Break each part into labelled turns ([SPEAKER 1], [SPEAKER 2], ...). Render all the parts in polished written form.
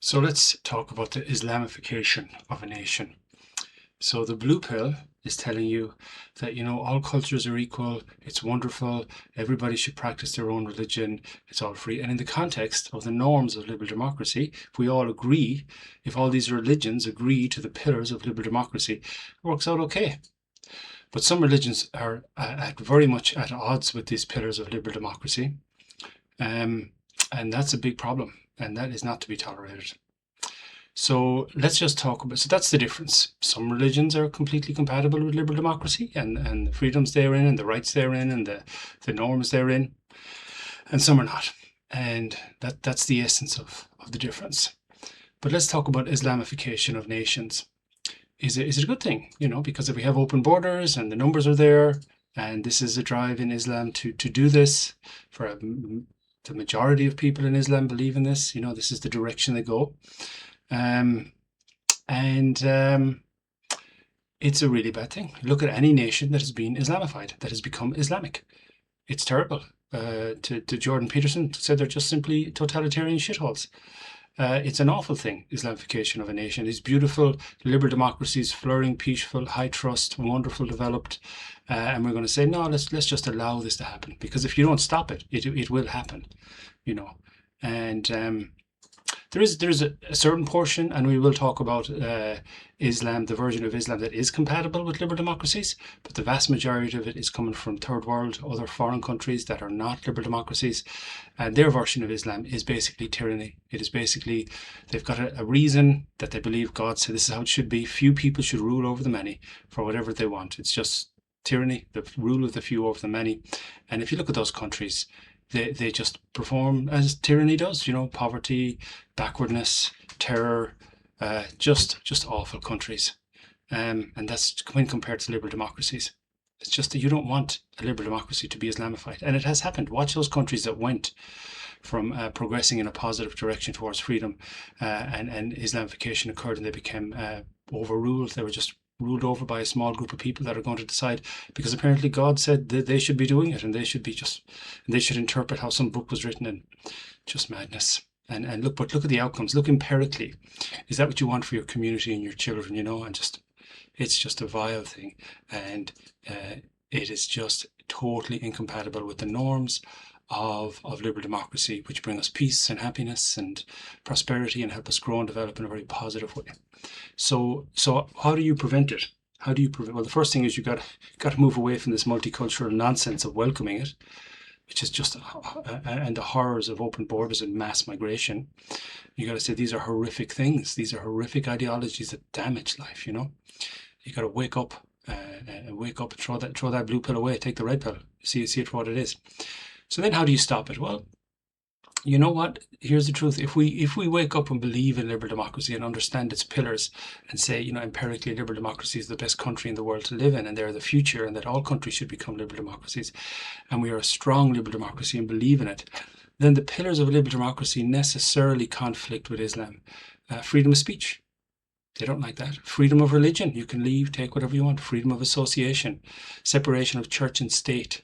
[SPEAKER 1] So let's talk about the Islamification of a nation. So the blue pill is telling you that, all cultures are equal, it's wonderful, everybody should practice their own religion, it's all free. And in the context of the norms of liberal democracy, if we all agree, if all these religions agree to the pillars of liberal democracy, it works out okay. But some religions are very much at odds with these pillars of liberal democracy. And that's a big problem, and that is not to be tolerated. So let's just talk about, so that's the difference. Some religions are completely compatible with liberal democracy and the freedoms therein and the rights therein and the norms therein, and some are not. And that's the essence of the difference. But let's talk about Islamification of nations. Is it a good thing? Because if we have open borders and the numbers are there, and this is a drive in Islam to do this, for the majority of people in Islam believe in this, this is the direction they go. It's a really bad thing. Look at any nation that has been Islamified, that has become Islamic. It's terrible. To Jordan Peterson said they're just simply totalitarian shitholes. It's an awful thing, Islamification of a nation. It's beautiful, liberal democracies, flourishing, peaceful, high trust, wonderful, developed. And we're going to say, no, let's just allow this to happen. Because if you don't stop it, it will happen, And there's a certain portion, and we will talk about Islam, the version of Islam that is compatible with liberal democracies, but the vast majority of it is coming from third world, other foreign countries that are not liberal democracies, and their version of Islam is basically tyranny. It is basically, they've got a reason that they believe God said this is how it should be. Few people should rule over the many for whatever they want. It's just tyranny, the rule of the few over the many. And if you look at those countries, they just perform as tyranny does, poverty, backwardness, terror, just awful countries. And that's when compared to liberal democracies. It's just that you don't want a liberal democracy to be Islamified. And it has happened. Watch those countries that went from progressing in a positive direction towards freedom, and Islamification occurred and they became overruled. They were just ruled over by a small group of people that are going to decide, because apparently God said that they should be doing it, and they should interpret how some book was written, and just madness. And look at the outcomes. Look empirically. Is that what you want for your community and your children? And it's just a vile thing, and it is just totally incompatible with the norms of liberal democracy, which bring us peace and happiness and prosperity and help us grow and develop in a very positive way. So how do you prevent it? Well, the first thing is you got to move away from this multicultural nonsense of welcoming it, which is just and the horrors of open borders and mass migration. You got to say these are horrific things. These are horrific ideologies that damage life. You got to wake up and throw that blue pill away. Take the red pill. See it for what it is. So then how do you stop it? Well, you know what? Here's the truth. If we wake up and believe in liberal democracy and understand its pillars and say, empirically liberal democracy is the best country in the world to live in and they're the future and that all countries should become liberal democracies, and we are a strong liberal democracy and believe in it, then the pillars of liberal democracy necessarily conflict with Islam. Freedom of speech. They don't like that. Freedom of religion. You can leave, take whatever you want. Freedom of association. Separation of church and state.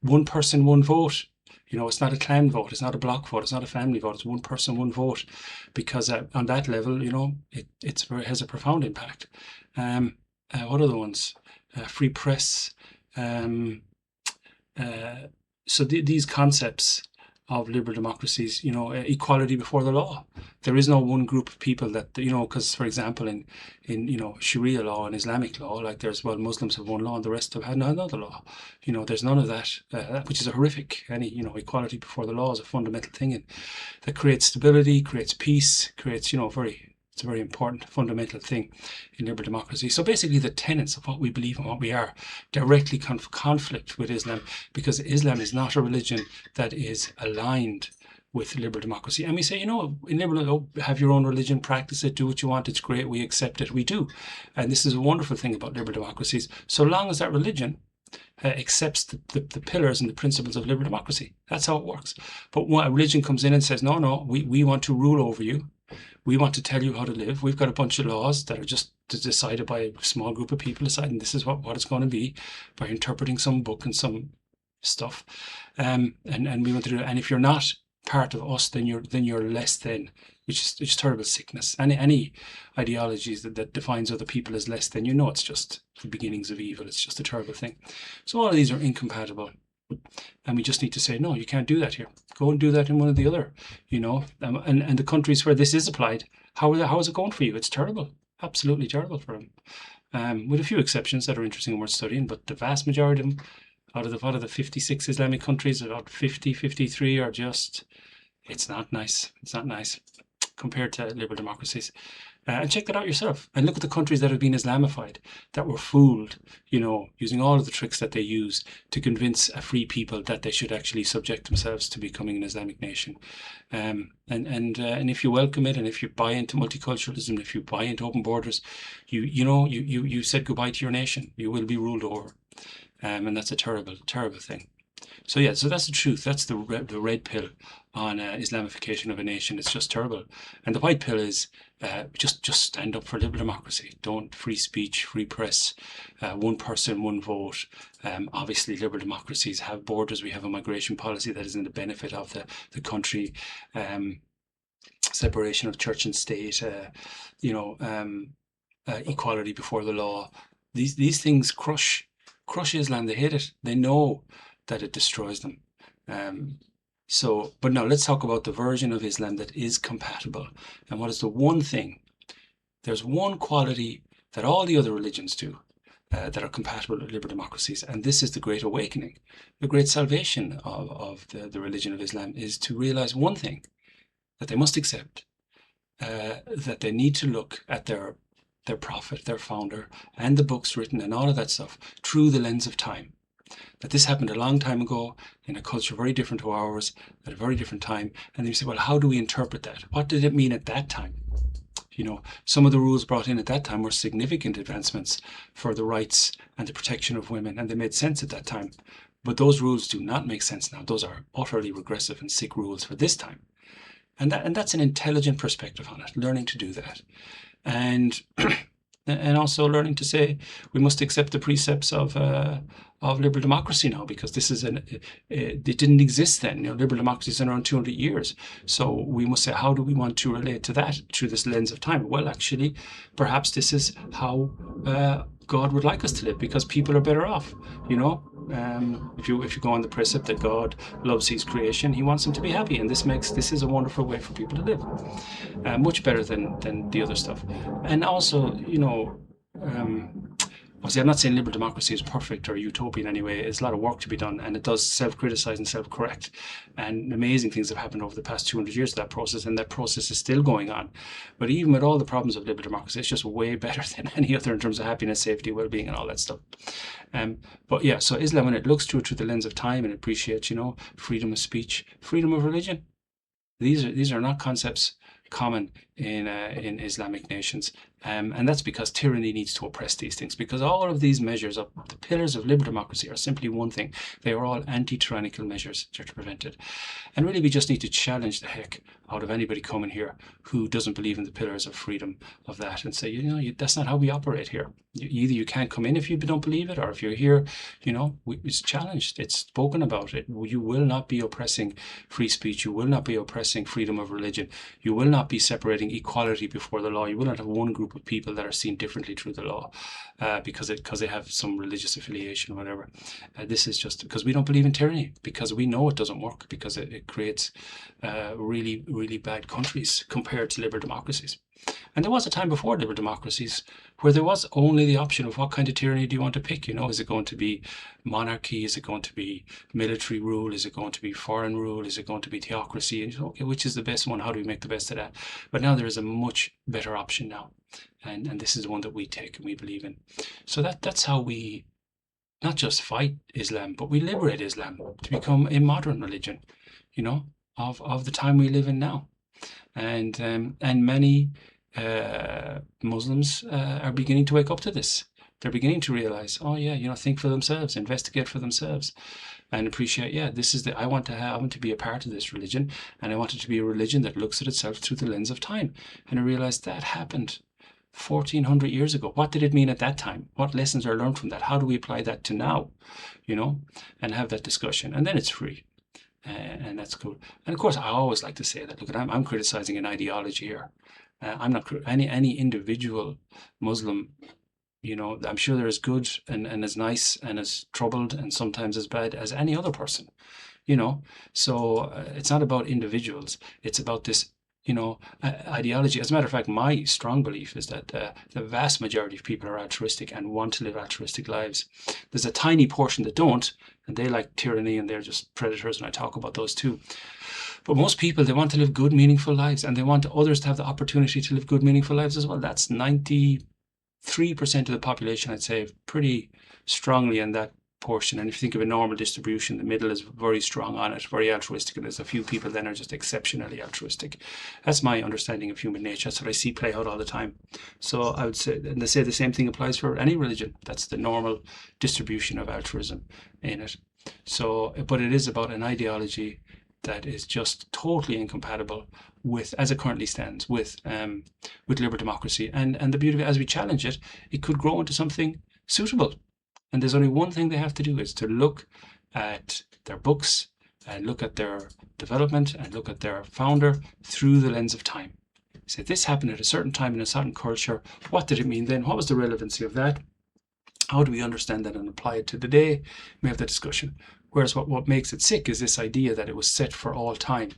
[SPEAKER 1] One person, one vote. It's not a clan vote, it's not a block vote, it's not a family vote, it's one person, one vote. Because on that level, it has a profound impact. What are the ones? Free press. So these concepts of liberal democracies, equality before the law. There is no one group of people that, because for example in Sharia law and Islamic law, like Muslims have one law and the rest have had another law. There's none of that, which is a horrific. Equality before the law is a fundamental thing, and that creates stability, creates peace, creates, it's a very important fundamental thing in liberal democracy. So basically the tenets of what we believe and what we are directly conflict with Islam, because Islam is not a religion that is aligned with liberal democracy. And we say, in liberal, have your own religion, practice it, do what you want, it's great, we accept it, we do. And this is a wonderful thing about liberal democracies, so long as that religion accepts the pillars and the principles of liberal democracy. That's how it works. But when a religion comes in and says, no, we want to rule over you, we want to tell you how to live. We've got a bunch of laws that are just decided by a small group of people deciding this is what it's going to be by interpreting some book and some stuff. And we want to do it. And if you're not part of us, then you're less than. which is terrible sickness. Any ideologies that defines other people as less than, it's just the beginnings of evil. It's just a terrible thing. So all of these are incompatible. And we just need to say, no, you can't do that here. Go and do that in one of the other, and the countries where this is applied, how is it going for you? It's terrible. Absolutely terrible for them. With a few exceptions that are interesting and worth studying, but the vast majority of them, out of the 56 Islamic countries, about 53 are just, it's not nice. It's not nice compared to liberal democracies. And check that out yourself. And look at the countries that have been Islamified, that were fooled, using all of the tricks that they use to convince a free people that they should actually subject themselves to becoming an Islamic nation. And if you welcome it, and if you buy into multiculturalism, if you buy into open borders, you said goodbye to your nation. You will be ruled over. And that's a terrible, terrible thing. So that's the truth. That's the red pill on Islamification of a nation. It's just terrible. And the white pill is just stand up for liberal democracy. Don't free speech, free press, one person, one vote. Obviously, liberal democracies have borders. We have a migration policy that is in the benefit of the country. Separation of church and state. Equality before the law. These things crush Islam. They hate it. They know that it destroys them. But now let's talk about the version of Islam that is compatible. And what is the one thing? There's one quality that all the other religions do that are compatible with liberal democracies. And this is the great awakening. The great salvation of the religion of Islam is to realize one thing, that they must accept, that they need to look at their prophet, their founder, and the books written and all of that stuff through the lens of time. That this happened a long time ago in a culture very different to ours, at a very different time. And then you say, well, how do we interpret that? What did it mean at that time? Some of the rules brought in at that time were significant advancements for the rights and the protection of women, and they made sense at that time. But those rules do not make sense now. Those are utterly regressive and sick rules for this time. And that's an intelligent perspective on it, learning to do that. And also learning to say we must accept the precepts of liberal democracy now, because this is it didn't exist then. Liberal democracy is around 200 years. So we must say, how do we want to relate to that through this lens of time? Well, actually, perhaps this is how God would like us to live, because people are better off. If you go on the precept that God loves His creation, He wants them to be happy, and this is a wonderful way for people to live, much better than the other stuff. And also, obviously, I'm not saying liberal democracy is perfect or utopian anyway. There's a lot of work to be done, and it does self-criticize and self-correct. And amazing things have happened over the past 200 years of that process, and that process is still going on. But even with all the problems of liberal democracy, it's just way better than any other in terms of happiness, safety, well-being, and all that stuff. So Islam, when it looks through the lens of time and appreciates, freedom of speech, freedom of religion, these are not concepts common in Islamic nations. And that's because tyranny needs to oppress these things, because all of these measures of the pillars of liberal democracy are simply one thing. They are all anti-tyrannical measures to prevent it. And really, we just need to challenge the heck out of anybody coming here who doesn't believe in the pillars of freedom of that, and say, that's not how we operate here. Either you can't come in if you don't believe it, or if you're here, it's challenged, it's spoken about. You will not be oppressing free speech. You will not be oppressing freedom of religion. You will not be separating equality before the law. You will not have one group of people that are seen differently through the law because they have some religious affiliation or whatever. This is just because we don't believe in tyranny, because we know it doesn't work, because it creates really, really bad countries compared to liberal democracies. And there was a time before liberal democracies where there was only the option of what kind of tyranny do you want to pick. Is it going to be monarchy? Is it going to be military rule? Is it going to be foreign rule? Is it going to be theocracy? And okay, which is the best one? How do we make the best of that? But now there is a much better option now. And this is the one that we take and we believe in. So that's how we not just fight Islam, but we liberate Islam to become a modern religion, of the time we live in now. And many Muslims are beginning to wake up to this. They're beginning to realize, think for themselves, investigate for themselves, and appreciate, I want to be a part of this religion, and I want it to be a religion that looks at itself through the lens of time. And I realized that happened 1400 years ago. What did it mean at that time? What lessons are learned from that? How do we apply that to now? And have that discussion, and then it's free. and that's cool. And of course, I always like to say that, look, I'm criticizing an ideology here. I'm not any individual Muslim. I'm sure they're as good and as nice and as troubled and sometimes as bad as any other person. So it's not about individuals. It's about this ideology. As a matter of fact, my strong belief is that the vast majority of people are altruistic and want to live altruistic lives. There's a tiny portion that don't, and they like tyranny and they're just predators, and I talk about those too. But most people, they want to live good, meaningful lives, and they want others to have the opportunity to live good, meaningful lives as well. That's 93% of the population, I'd say, pretty strongly in that portion. And if you think of a normal distribution, the middle is very strong on it, very altruistic, and there's a few people then are just exceptionally altruistic. That's my understanding of human nature. That's what I see play out all the time. So I would say, and they say the same thing applies for any religion. That's the normal distribution of altruism in it. So, but it is about an ideology that is just totally incompatible with, as it currently stands, with liberal democracy. And the beauty of it, as we challenge it, it could grow into something suitable. And there's only one thing they have to do, is to look at their books and look at their development and look at their founder through the lens of time. Say, this happened at a certain time in a certain culture. What did it mean then? What was the relevancy of that? How do we understand that and apply it to the day? We have the discussion. Whereas what makes it sick is this idea that it was set for all time.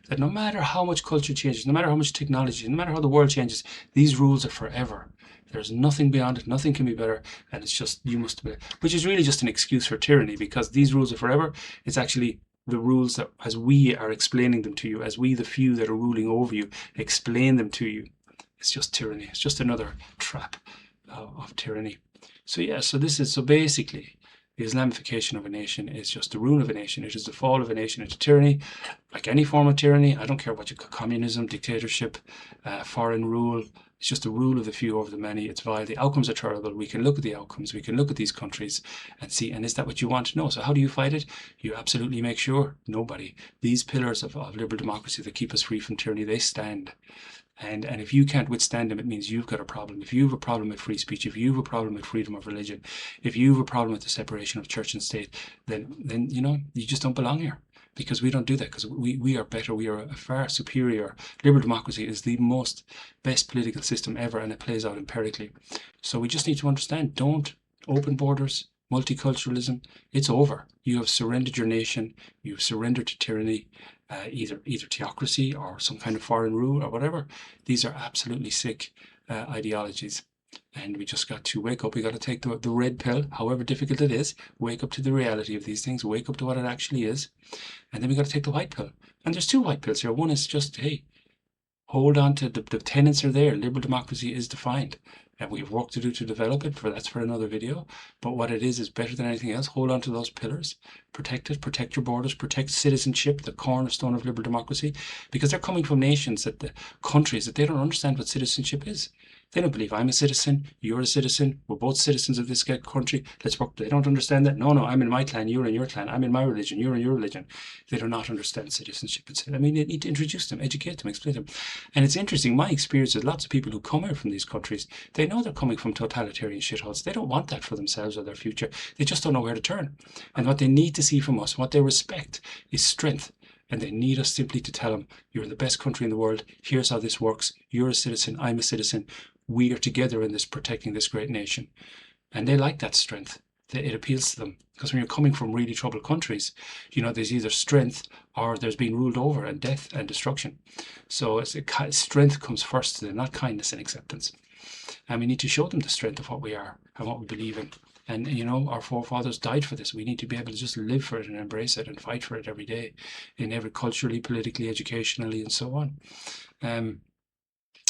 [SPEAKER 1] That no matter how much culture changes, no matter how much technology, no matter how the world changes, these rules are forever. There's nothing beyond it, nothing can be better, and it's just, you must be, which is really just an excuse for tyranny, because these rules are forever. It's actually the rules that, as we are explaining them to you, as we, the few that are ruling over you, explain them to you, it's just tyranny. It's just another trap of tyranny. So basically, the Islamification of a nation is just the ruin of a nation. It is the fall of a nation into tyranny, like any form of tyranny. I don't care what you call communism, dictatorship, foreign rule. It's just the rule of the few over the many. It's vile. The outcomes are terrible. We can look at the outcomes. We can look at these countries and see, and is that what you want to know? So how do you fight it? You absolutely make sure nobody. These pillars of liberal democracy that keep us free from tyranny, they stand. And if you can't withstand them, it means you've got a problem. If you have a problem with free speech, if you have a problem with freedom of religion, if you have a problem with the separation of church and state, then you just don't belong here. Because we don't do that, because we are better. We are a far superior. Liberal democracy is the best political system ever, and it plays out empirically. So we just need to understand, don't open borders, multiculturalism, it's over. You have surrendered your nation. You've surrendered to tyranny. Either theocracy or some kind of foreign rule or whatever. These are absolutely sick ideologies. And we just got to wake up. We got to take the red pill, however difficult it is, wake up to the reality of these things, wake up to what it actually is. And then we got to take the white pill. And there's two white pills here. One is just, hey, hold on to the tenets are there. Liberal democracy is defined. And we have work to do to develop it, that's for another video. But what it is better than anything else. Hold on to those pillars. Protect it. Protect your borders. Protect citizenship, the cornerstone of liberal democracy. Because they're coming from nations, countries that they don't understand what citizenship is. They don't believe I'm a citizen, you're a citizen, we're both citizens of this country, let's work. They don't understand that. No, I'm in my clan, you're in your clan, I'm in my religion, you're in your religion. They do not understand citizenship. I mean, you need to introduce them, educate them, explain them. And it's interesting, my experience is lots of people who come out from these countries, they know they're coming from totalitarian shitholes. They don't want that for themselves or their future. They just don't know where to turn. And what they need to see from us, what they respect, is strength. And they need us simply to tell them, you're in the best country in the world, here's how this works, you're a citizen, I'm a citizen, we are together in this, protecting this great nation. And they like that strength. It appeals to them. Because when you're coming from really troubled countries, there's either strength or there's been ruled over and death and destruction. So strength comes first to them, not kindness and acceptance. And we need to show them the strength of what we are and what we believe in. And, our forefathers died for this. We need to be able to just live for it and embrace it and fight for it every day, in every culturally, politically, educationally, and so on.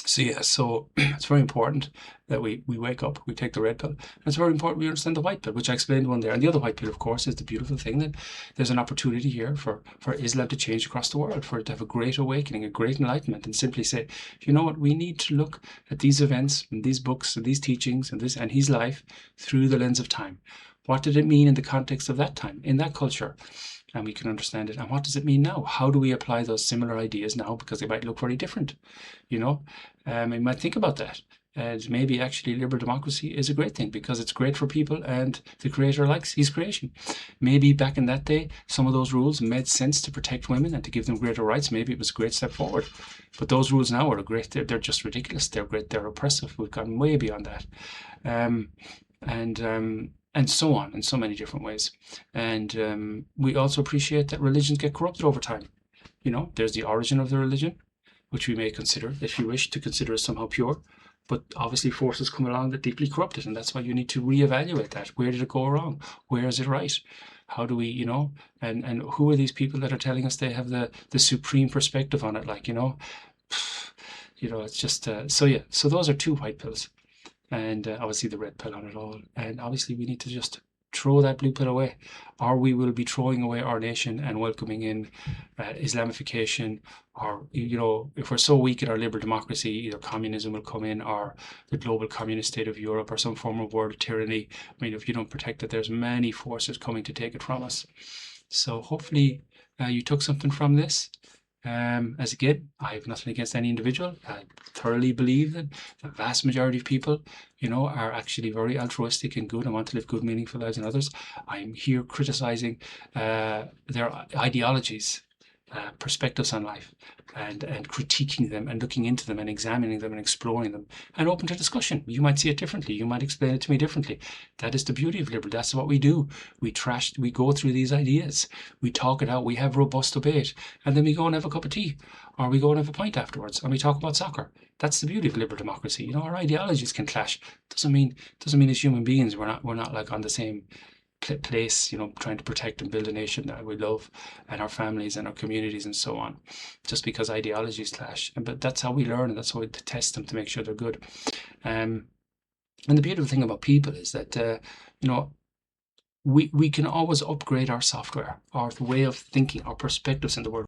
[SPEAKER 1] So it's very important that we wake up, we take the red pill. And it's very important we understand the white pill, which I explained one there. And the other white pill, of course, is the beautiful thing that there's an opportunity here for Islam to change across the world, for it to have a great awakening, a great enlightenment, and simply say, you know what, we need to look at these events and these books and these teachings and his life through the lens of time. What did it mean in the context of that time, in that culture? And we can understand it. And what does it mean now? How do we apply those similar ideas now? Because they might look very different, We might think about that. And maybe actually liberal democracy is a great thing because it's great for people and the creator likes his creation. Maybe back in that day, some of those rules made sense to protect women and to give them greater rights. Maybe it was a great step forward. But those rules now are great. They're just ridiculous. They're great. They're oppressive. We've gone way beyond that. And so on in so many different ways. And we also appreciate that religions get corrupted over time. There's the origin of the religion, which we may consider, if you wish, to consider as somehow pure. But obviously forces come along that deeply corrupt it, and that's why you need to reevaluate that. Where did it go wrong? Where is it right? How do we, and who are these people that are telling us they have the supreme perspective on it? It's just, so those are two white pills. And obviously the red pill on it all. And obviously we need to just throw that blue pill away, or we will be throwing away our nation and welcoming in Islamification, or if we're so weak in our liberal democracy, either communism will come in, or the global communist state of Europe, or some form of world tyranny. I mean, if you don't protect it, there's many forces coming to take it from us. So hopefully you took something from this. As again, I have nothing against any individual. I thoroughly believe that the vast majority of people, are actually very altruistic and good and want to live good, meaningful lives in others. I'm here criticizing their ideologies, perspectives on life, and critiquing them and looking into them and examining them and exploring them and open to discussion. You might see it differently. You might explain it to me differently. That is the beauty of liberal. That's what we do. We go through these ideas. We talk it out. We have robust debate. And then we go and have a cup of tea, or we go and have a pint afterwards, and we talk about soccer. That's the beauty of liberal democracy. Our ideologies can clash. Doesn't mean as human beings we're not like on the same place, trying to protect and build a nation that we love, and our families and our communities and so on, just because ideologies clash. But that's how we learn, and that's how we test them to make sure they're good. And the beautiful thing about people is that we can always upgrade our software, our way of thinking, our perspectives in the world.